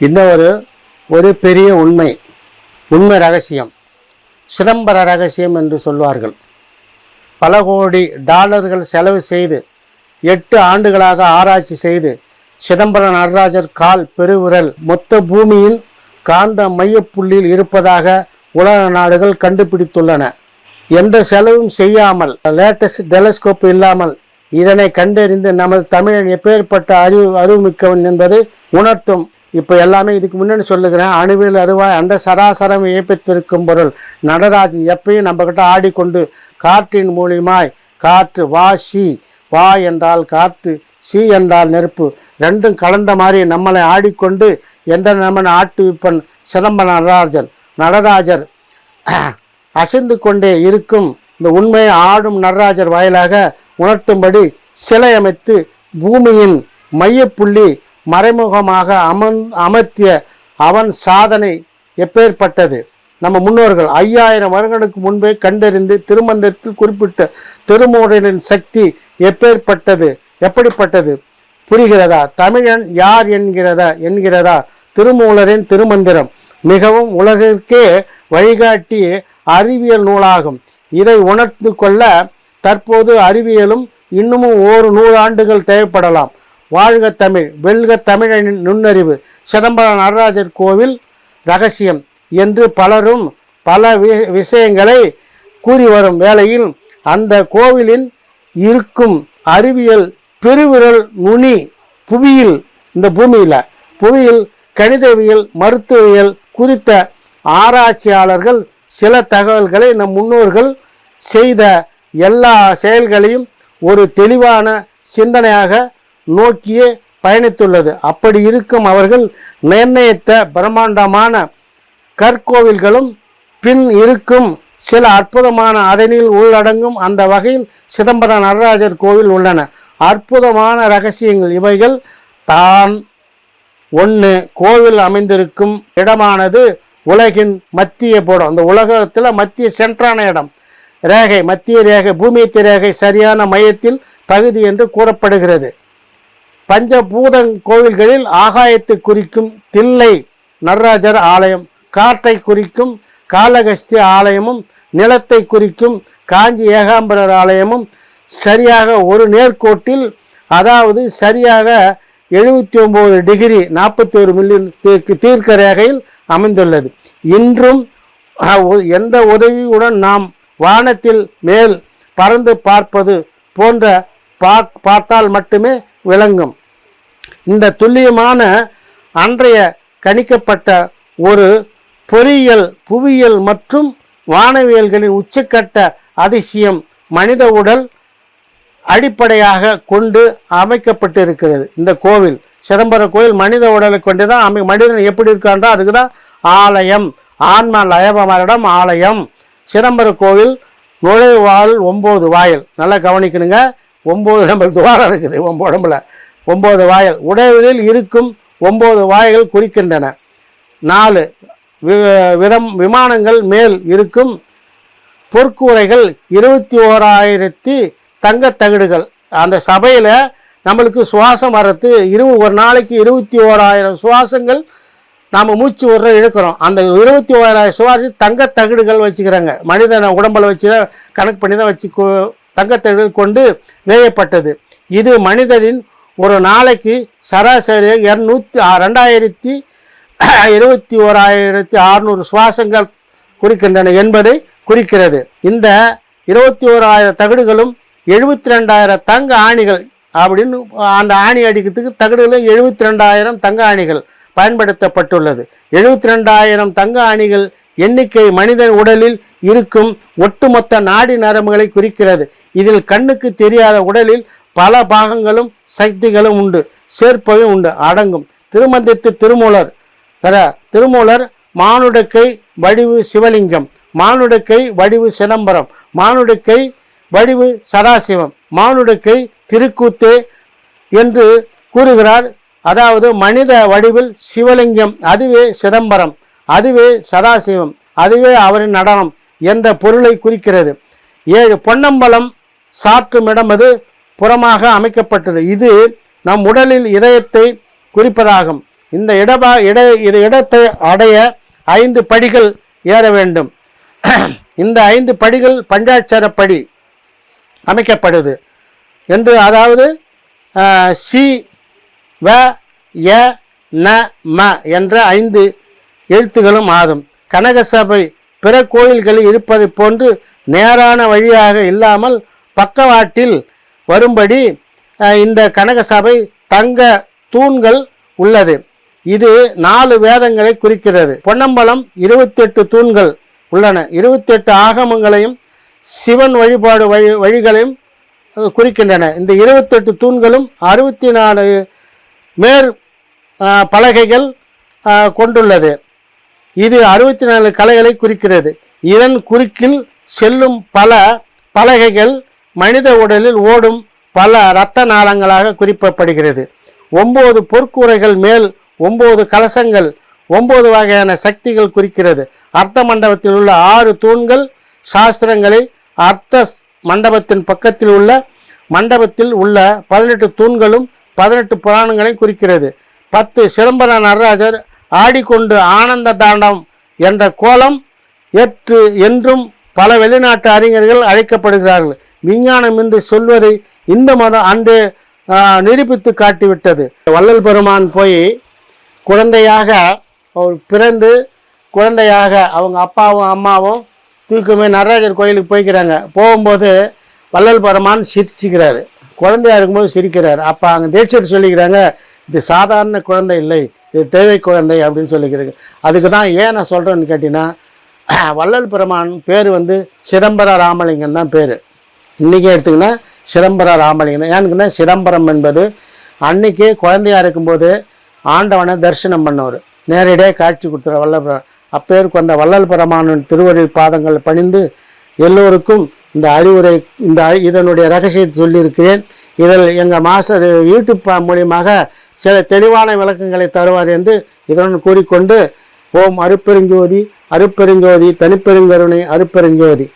இன்னொரு ஒரு பெரிய உண்மை ரகசியம், சிதம்பர ரகசியம் என்று சொல்வார்கள். பல கோடி டாலர்கள் செலவு செய்து 8 ஆண்டுகளாக ஆராய்ச்சி செய்து சிதம்பர நடராஜர் கால் பெருவிரல் மொத்த பூமியின் காந்த மையப்புள்ளியில் இருப்பதாக உலக நாடுகள் கண்டுபிடித்துள்ளன. எந்த செலவும் செய்யாமல், லேட்டஸ்ட் டெலஸ்கோப் இல்லாமல் இதனை கண்டறிந்து நமது தமிழன் எப்பேற்பட்ட அறிவுமிக்கவன் என்பதை உணர்த்தும். இப்போ எல்லாமே இதுக்கு முன்னாடி சொல்லுகிறேன். அணுவில் அருவாய் அண்ட சராசரம் இயப்பித்திருக்கும் பொருள் நடராஜன் எப்பயும் நம்மக்கிட்ட ஆடிக்கொண்டு காற்றின் மூலியமாய், காற்று வா சி, வா என்றால் காற்று, சி என்றால் நெருப்பு, ரெண்டும் கலந்த மாதிரி நம்மளை ஆடிக்கொண்டு எந்த நம்மனை ஆட்டுவிப்பன் சிதம்பர நடராஜர் அசைந்து கொண்டே இருக்கும். இந்த உண்மையை ஆடும் நடராஜர் வாயிலாக உணர்த்தும்படி சிலை அமைத்து பூமியின் மையப்புள்ளி மறைமுகமாக அமர்த்திய அவன் சாதனை எப்பேற்பட்டது. நம்ம முன்னோர்கள் 5000 வருடங்களுக்கு முன்பே கண்டறிந்து திருமந்திரத்தில் குறிப்பிட்ட திருமூலரின் சக்தி எப்படிப்பட்டது புரிகிறதா? தமிழன் யார் என்கிறதா? திருமூலரின் திருமந்திரம் மிகவும் உலகிற்கே வழிகாட்டி அறிவியல் நூலாகும். இதை உணர்ந்து கொள்ள தற்போது அறிவியலும் இன்னமும் 100 ஆண்டுகள் தேவைப்படலாம். வாழ்க தமிழ், வெல்க தமிழனின் நுண்ணறிவு. சிதம்பர நடராஜர் கோவில் ரகசியம் என்று பலரும் பல விஷயங்களை கூறி வரும் வேளையில் அந்த கோவிலின் இருக்கும் அறிவியல் பெருவிரல் நுனி புவியில், இந்த புவியில் கணிதவியல் மருத்துவவியல் குறித்த ஆராய்ச்சியாளர்கள் சில தகவல்களை நம் முன்னோர்கள் செய்த எல்லா செயல்களையும் ஒரு தெளிவான சிந்தனையாக நோக்கியே பயணித்துள்ளது. அப்படி இருக்கும் அவர்கள் நிர்ணயித்த பிரம்மாண்டமான கற்கோவில்களும் பின் இருக்கும் சில அற்புதமான அதனில் உள்ளடங்கும். அந்த வகையில் சிதம்பர நடராஜர் கோவில் உள்ளன அற்புதமான ரகசியங்கள். இவைகள் தான். 1. கோவில் அமைந்திருக்கும் இடமானது உலகின் மத்திய போடம், அந்த உலகத்தில் மத்திய சென்றான இடம். மத்திய ரேகை, பூமியத்திய ரேகை சரியான மையத்தில் பகுதி என்று கூறப்படுகிறது. பஞ்சபூத கோவில்களில் ஆகாயத்தை குறிக்கும் தில்லை நடராஜர் ஆலயம், காற்றை குறிக்கும் காளகஸ்தி ஆலயமும், நிலத்தை குறிக்கும் காஞ்சி ஏகாம்பரர் ஆலயமும் சரியாக ஒரு நேர்கோட்டில், அதாவது சரியாக 79 டிகிரி 41 மில்லியன் தீர்க்க ரேகையில் அமைந்துள்ளது. இன்றும் எந்த உதவியுடன் நாம் வானத்தில் மேல் பறந்து பார்ப்பது போன்ற பார்த்தால் மட்டுமே விளங்கும். இந்த துல்லியமான அன்றைய கணிக்கப்பட்ட ஒரு பொறியியல், புவியியல் மற்றும் வானவியல்களின் உச்சக்கட்ட அதிசயம் மனித உடல் அடிப்படையாக கொண்டு அமைக்கப்பட்டிருக்கிறது. இந்த கோவில், சிதம்பர கோவில் மனித உடலை கொண்டு தான் மனிதன் எப்படி இருக்கான்றோ அதுக்கு தான் ஆலயம், ஆன்ம லயபமரிடம் ஆலயம். சிதம்பர கோவில் நுழைவாயில் 9 வாயில். நல்லா கவனிக்கணுங்க. 9 நம்ம துவாரம் இருக்குது உடம்புல. 9 வாயில். உடலில் இருக்கும் 9 வாய்கள் குறிக்கின்றன. 4 விமானங்கள் மேல் இருக்கும் பொற்கூரைகள் 21,000 தங்கத் தகடுகள். அந்த சபையில் நம்மளுக்கு சுவாசம் வர்றது ஒரு நாளைக்கு 21,000 சுவாசங்கள் நாம் மூச்சு விடுற இழுக்கிறோம். அந்த 21,000 சுவாசம் தங்கத் தகடுகள் வச்சுக்கிறாங்க. மனிதனை உடம்பில் வச்சு தான் கணக்கு பண்ணி தான் வச்சு தங்கத்தகடுகள் கொண்டு வேயப்பட்டது. இது மனிதனின் ஒரு நாளைக்கு சராசரி 21,600 சுவாசங்கள் குறிக்கின்றன என்பதை குறிக்கிறது. இந்த 21,000 தகடுகளும் 72,000 தங்க ஆணிகள் அப்படின்னு, அந்த ஆணி அடிக்கிறதுக்கு தகடுகளும் 72,000 தங்க ஆணிகள் பயன்படுத்தப்பட்டுள்ளது. 72,000 தங்க ஆணிகள் எண்ணிக்கை மனிதன் உடலில் இருக்கும் ஒட்டுமொத்த நாடி நரம்புகளை குறிக்கிறது. இதில் கண்ணுக்கு தெரியாத உடலில் பல பாகங்களும் சக்திகளும் உண்டு, சேர்ப்பவும் உண்டு, அடங்கும். திருமந்திரத்து திருமூலர் மானுடக்கை வடிவு சிவலிங்கம், மானுடக்கை வடிவு சிதம்பரம், மானுடக்கை வடிவு சதாசிவம், மானுடக்கை திருக்கூத்தே என்று கூறுகிறார். அதாவது மனித வடிவில் சிவலிங்கம், அதுவே சிதம்பரம், அதுவே சதாசிவம், அதுவே அவரின் நடனம் என்ற பொருளை குறிக்கிறது. 7 பொன்னம்பலம் சாற்றும் இடம் அது புறமாக அமைக்கப்பட்டது. இது நம் உடலில் இதயத்தை குறிப்பதாகும். இந்த இடத்தை அடைய 5 படிகள் ஏற வேண்டும். இந்த 5 படிகள் பஞ்சாட்சரப்படி அமைக்கப்படுது என்று, அதாவது சி வ ய ந ம என்ற 5 எழுத்துகளும் ஆகும். கனகசபை பிற கோயில்களில் இருப்பதை போன்று நேரான வழியாக இல்லாமல் பக்கவாட்டில் வரும்படி இந்த கனகசபை தங்க தூண்கள் உள்ளது. இது 4 வேதங்களை குறிக்கிறது. பொன்னம்பலம் 28 தூண்கள் உள்ளன. 28 ஆகமங்களையும் சிவன் வழிபாடு வழிகளையும் குறிக்கின்றன. இந்த 28 தூண்களும் 64 மேற் பலகைகள் கொண்டுள்ளது. இது 64 கலைகளை குறிக்கிறது. இதன் குறுக்கில் செல்லும் பல பலகைகள் மனித உடலில் ஓடும் பல இரத்த நாளங்களாக குறிப்பிடப்படுகிறது. 9 பொற்கூரைகள் மேல் 9 கலசங்கள் 9 வகையான சக்திகள் குறிக்கிறது. அர்த்த மண்டபத்தில் உள்ள 6 தூண்கள் சாஸ்திரங்களை, அர்த்த மண்டபத்தின் பக்கத்தில் உள்ள மண்டபத்தில் உள்ள 18 தூண்களும் 18 புராணங்களையும் குறிக்கிறது. 10 சிதம்பர நடராஜர் ஆடிக்கொண்டு ஆனந்த தாண்டம் என்ற கோலம் என்றும் பல வெளிநாட்டு அறிஞர்கள் அழைக்கப்படுகிறார்கள். விஞ்ஞானம் என்று சொல்வதை இந்த மதம் அன்றே நிரூபித்து காட்டிவிட்டது. வள்ளல் பெருமான் போய் குழந்தையாக அவர் பிறந்து குழந்தையாக அவங்க அப்பாவும் அம்மாவும் தூக்குமே நடராஜர் கோயிலுக்கு போய்க்கிறாங்க. போகும்போது வள்ளல் பெருமான் சிரிச்சுக்கிறாரு. குழந்தையாக இருக்கும்போது சிரிக்கிறார். அப்போ அங்கே தீட்சத்தை சொல்லிக்கிறாங்க, இது சாதாரண குழந்தை இல்லை, இது தேவை குழந்தை அப்படின்னு சொல்லிக்கிறது. அதுக்கு தான் ஏன் நான் சொல்கிறேன்னு கேட்டிங்கன்னா, வள்ளல் பெருமான் பேர் சிதம்பர ராமலிங்கம் தான் பேர். இன்றைக்கி எடுத்திங்கன்னா சிதம்பர ராமலிங்கம் தான். ஏன்னுக்குன்னா சிதம்பரம் என்பது அன்றைக்கே குழந்தையாக இருக்கும்போது ஆண்டவனை தரிசனம் பண்ணவர், நேரடியாக காட்சி கொடுத்துற வள்ளல் பெருமான். அப்பேருக்கு அந்த வள்ளல் பெருமானின் திருவடி பாதங்கள் பணிந்து எல்லோருக்கும் இந்த அறிவுரை, இதனுடைய ரகசியத்தை சொல்லியிருக்கிறேன். இதில் எங்கள் மாஸ்டர் யூடியூப் மூலியமாக சில தெளிவான விளக்கங்களை தருவார் என்று இதனுடன் கூறிக்கொண்டு, ஓம் அருட்பெருஞ்சோதி அருட்பெருஞ்சோதி தனிப்பெருங்கருணை அருட்பெருஞ்சோதி.